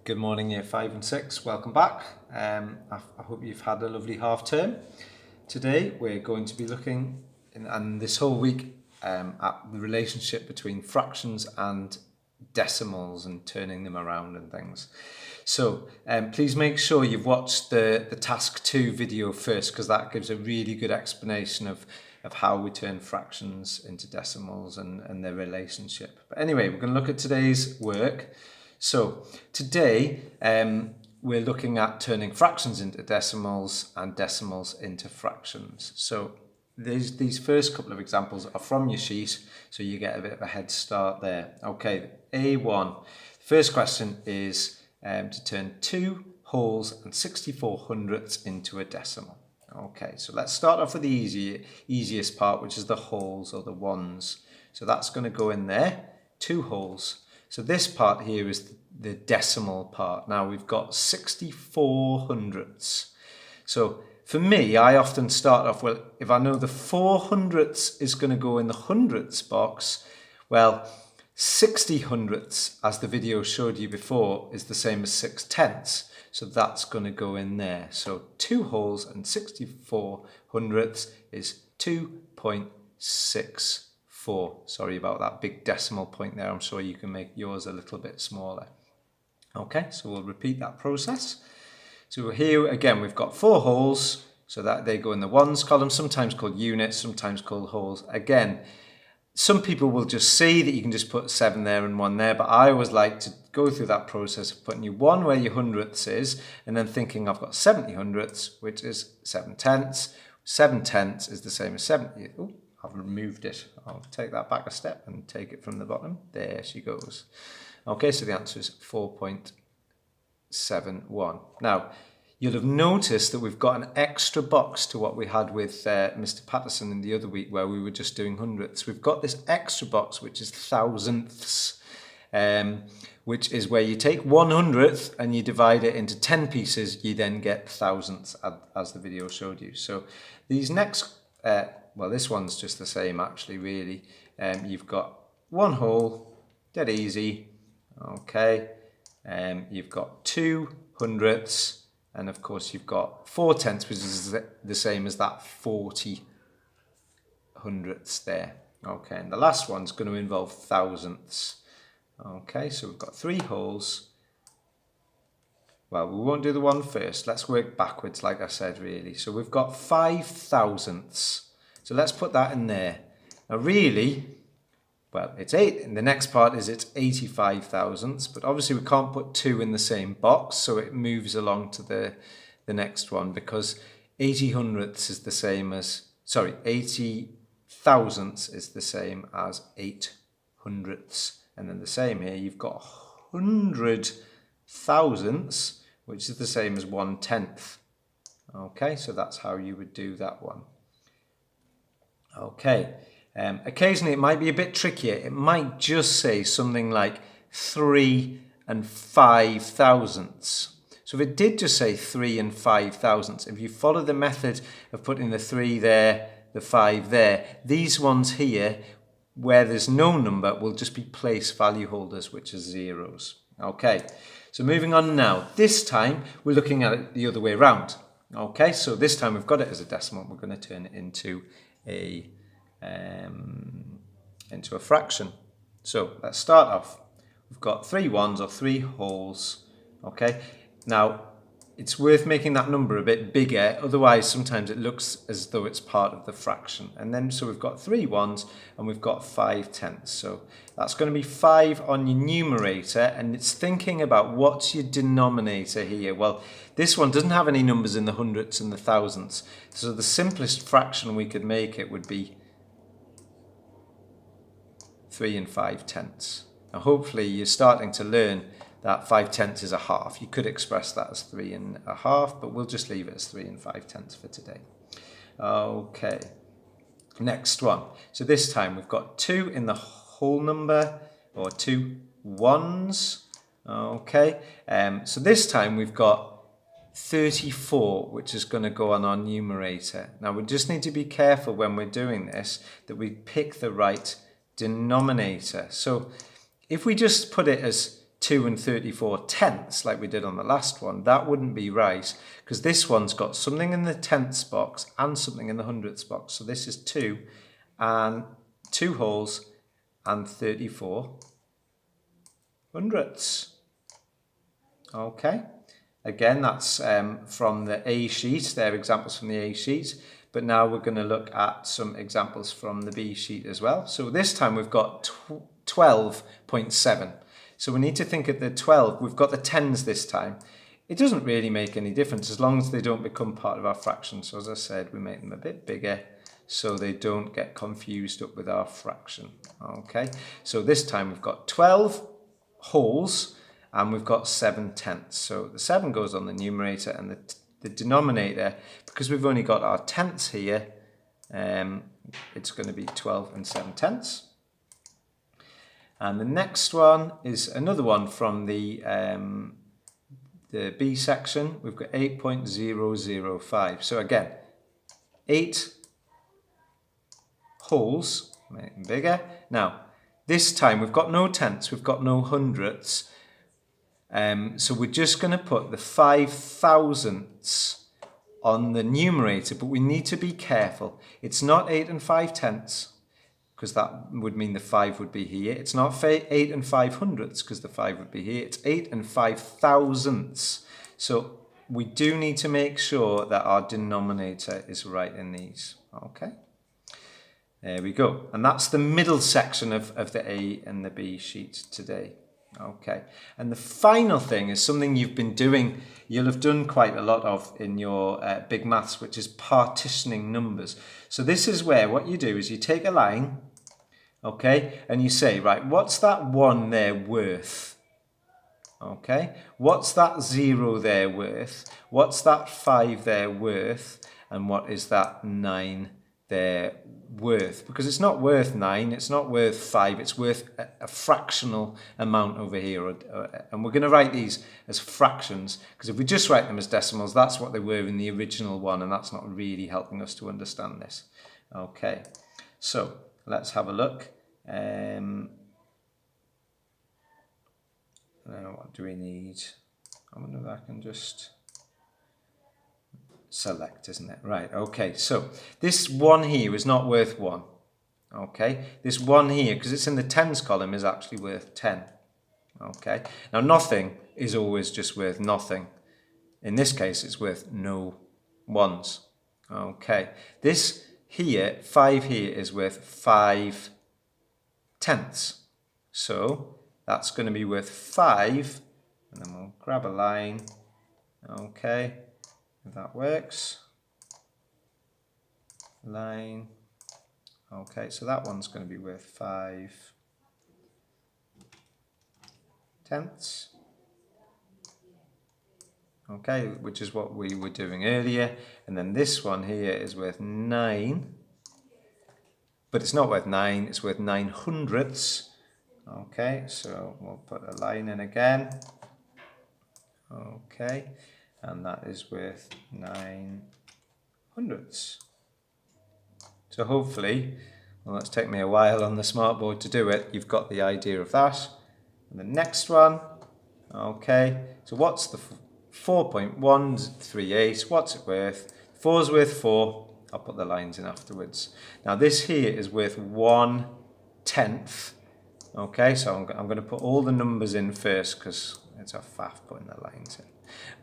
Good morning, Year 5 and 6. Welcome back. I hope you've had a lovely half term. Today we're going to be looking, and this whole week, at the relationship between fractions and decimals and turning them around and things. So please make sure you've watched the task 2 video first, because that gives a really good explanation of how we turn fractions into decimals and their relationship. But anyway, we're going to look at today's work. So today we're looking at turning fractions into decimals and decimals into fractions. So these first couple of examples are from your sheet, so you get a bit of a head start there. Okay, A1. First question is to turn 2 wholes and 64 hundredths into a decimal. Okay, so let's start off with the easiest part, which is the wholes or the ones. So that's going to go in there, 2 wholes. So this part here is the decimal part. Now we've got 64 hundredths. So for me, I often start off, well, if I know the 4 hundredths is going to go in the hundredths box, well, 60 hundredths, as the video showed you before, is the same as 6 tenths. So that's going to go in there. So 2 wholes and 64 hundredths is 2.64. Sorry about that big decimal point there. I'm sure you can make yours a little bit smaller. Okay, so we'll repeat that process. So here again, we've got 4 wholes, so that they go in the ones column, sometimes called units, sometimes called wholes. Again, some people will just see that you can just put 7 there and 1 there, but I always like to go through that process of putting you 1 where your hundredths is, and then thinking I've got 70 hundredths, which is 7 tenths. 7 tenths is the same as 70. Oh, I've removed it. I'll take that back a step and take it from the bottom. There she goes. Okay, so the answer is 4.71. Now, you'll have noticed that we've got an extra box to what we had with Mr. Patterson in the other week where we were just doing hundredths. We've got this extra box, which is thousandths, which is where you take 1/100th and you divide it into 10 pieces. You then get thousandths, as the video showed you. So these next... well, this one's just the same, actually, really. You've got 1 whole, dead easy. Okay. You've got 2 hundredths, and of course you've got 4 tenths, which is the same as that 40 hundredths there. Okay, and the last one's going to involve thousandths. Okay, so we've got 3 wholes. Well, we won't do the one first. Let's work backwards, like I said, really. So we've got 5 thousandths. So let's put that in there. Now, really, well, it's 8. And the next part is it's 85 thousandths. But obviously, we can't put 2 in the same box. So it moves along to the next one, because 80 hundredths is the same as... Sorry, 80 thousandths is the same as 8 hundredths. And then the same here, you've got 100 thousandths, which is the same as 1 tenth. Okay, so that's how you would do that one. Okay, occasionally it might be a bit trickier. It might just say something like 3 and 5 thousandths. So if it did just say 3 and 5 thousandths, if you follow the method of putting the 3 there, the 5 there, these ones here, where there's no number, will just be place value holders, which are zeros. Okay, so moving on now. This time we're looking at it the other way around. Okay, so this time we've got it as a decimal. We're going to turn it into a fraction. So let's start off. We've got 3 ones or 3 wholes. Okay, now it's worth making that number a bit bigger, otherwise sometimes it looks as though it's part of the fraction. And then so we've got 3 ones and we've got 5 tenths. So that's going to be 5 on your numerator, and it's thinking about what's your denominator here. Well, this one doesn't have any numbers in the hundredths and the thousandths. So the simplest fraction we could make it would be 3 and 5 tenths. Now hopefully you're starting to learn that 5 tenths is a half. You could express that as 3 and a half, but we'll just leave it as 3 and 5 tenths for today. Okay, next one. So this time we've got 2 in the whole number, or 2 ones. Okay, so this time we've got 34, which is going to go on our numerator. Now we just need to be careful when we're doing this that we pick the right denominator. So if we just put it as 2 and 34 tenths like we did on the last one, that wouldn't be right, because this one's got something in the tenths box and something in the hundredths box. So this is 2 and 2 wholes and 34 hundredths. Okay, again, that's from the A sheet. They're examples from the A sheet, but now we're going to look at some examples from the B sheet as well. So this time we've got 12.7. So we need to think at the 12, we've got the tens this time. It doesn't really make any difference as long as they don't become part of our fraction. So as I said, we make them a bit bigger so they don't get confused up with our fraction. Okay, so this time we've got 12 wholes and we've got 7 tenths. So the 7 goes on the numerator, and the denominator, because we've only got our tenths here, it's going to be 12 and 7 tenths. And the next one is another one from the B section. We've got 8.005. So again, 8 wholes, make them bigger. Now, this time we've got no tenths, we've got no hundredths. So we're just going to put the 5 thousandths on the numerator, but we need to be careful. It's not 8 and 5 tenths, because that would mean the 5 would be here. It's not 8 and 5 hundredths, because the 5 would be here. It's 8 and 5 thousandths. So we do need to make sure that our denominator is right in these. Okay, there we go. And that's the middle section of the A and the B sheet today. Okay, and the final thing is something you've been doing, you'll have done quite a lot of in your big maths, which is partitioning numbers. So this is where what you do is you take a line, okay, and you say, right, what's that 1 there worth? Okay, what's that 0 there worth? What's that 5 there worth? And what is that 9 there worth? Because it's not worth 9, it's not worth 5, it's worth a fractional amount over here. And we're going to write these as fractions, because if we just write them as decimals, that's what they were in the original one, and that's not really helping us to understand this. Okay, so let's have a look. Now what do we need? I wonder if I can just select, isn't it? Right, okay, so this 1 here is not worth 1. Okay, this 1 here, because it's in the tens column, is actually worth 10. Okay, now nothing is always just worth nothing. In this case, it's worth no ones. Okay, this here, 5 here, is worth 5 tenths. So that's going to be worth 5, and then we'll grab a line. Okay, if that works. Line. Okay, so that one's going to be worth 5 tenths. Okay, which is what we were doing earlier. And then this one here is worth 9. But it's not worth 9, it's worth 9 hundredths. Okay, so we'll put a line in again. Okay, and that is worth 9 hundredths. So hopefully, well, it's taken me a while on the smartboard to do it, you've got the idea of that. And the next one, okay, so what's the 4.138, what's it worth? 4 is worth 4, I'll put the lines in afterwards. Now this here is worth 1 tenth. Okay, so I'm going to put all the numbers in first because it's a faff putting the lines in.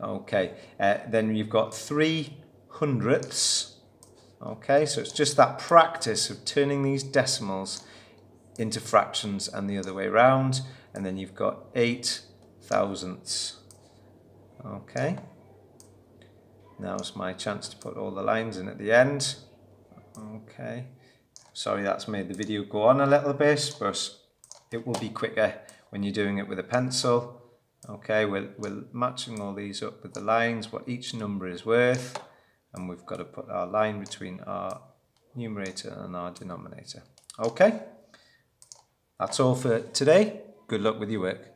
Okay, then you've got 3 hundredths. Okay, so it's just that practice of turning these decimals into fractions and the other way around. And then you've got 8 thousandths. Okay, now's my chance to put all the lines in at the end. Okay, sorry that's made the video go on a little bit, but it will be quicker when you're doing it with a pencil. Okay, we're matching all these up with the lines, what each number is worth, and we've got to put our line between our numerator and our denominator. Okay, that's all for today. Good luck with your work.